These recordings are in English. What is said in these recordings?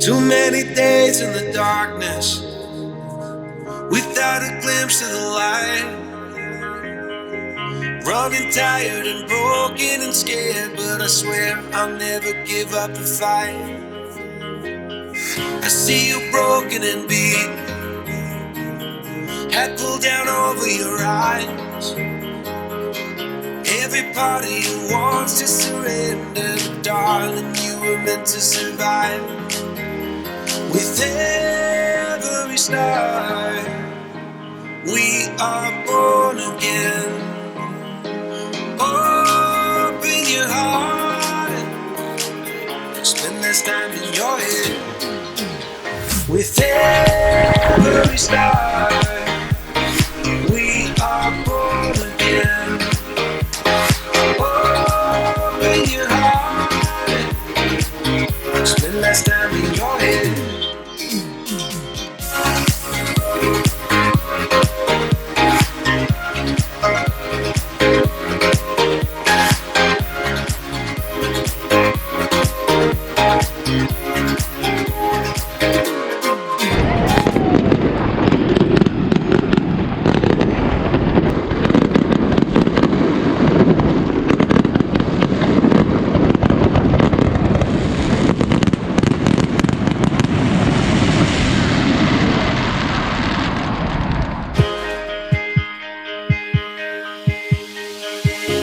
Too many days in the darkness without a glimpse of the light. Running tired and broken and scared, but I swear I'll never give up the fight. I see you broken and beat, head pulled down over your eyes. Every part of you wants to surrender, but darling, you were meant to survive. With every star, we are born again. Open your heart, spend less time in your head. With every star, we are born again. Open your heart, spend less time in your head.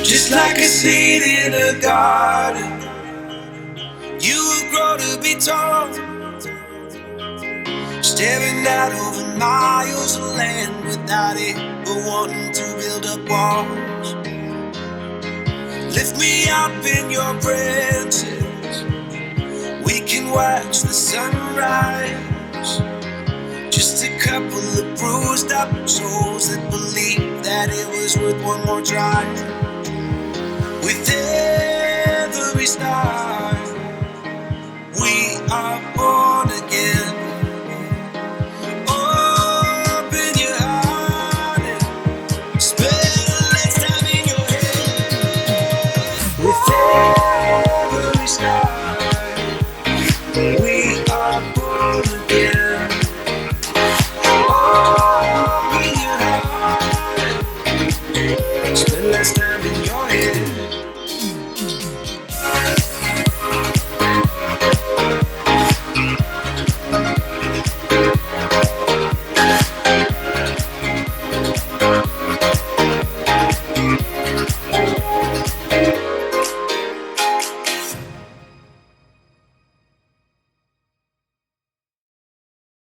Just like a seed in a garden, you will grow to be tall, staring out over miles of land without ever wanting to build up walls. Lift me up in your branches, we can watch the sunrise. Just a couple of bruised up souls that believe that it was worth one more try. With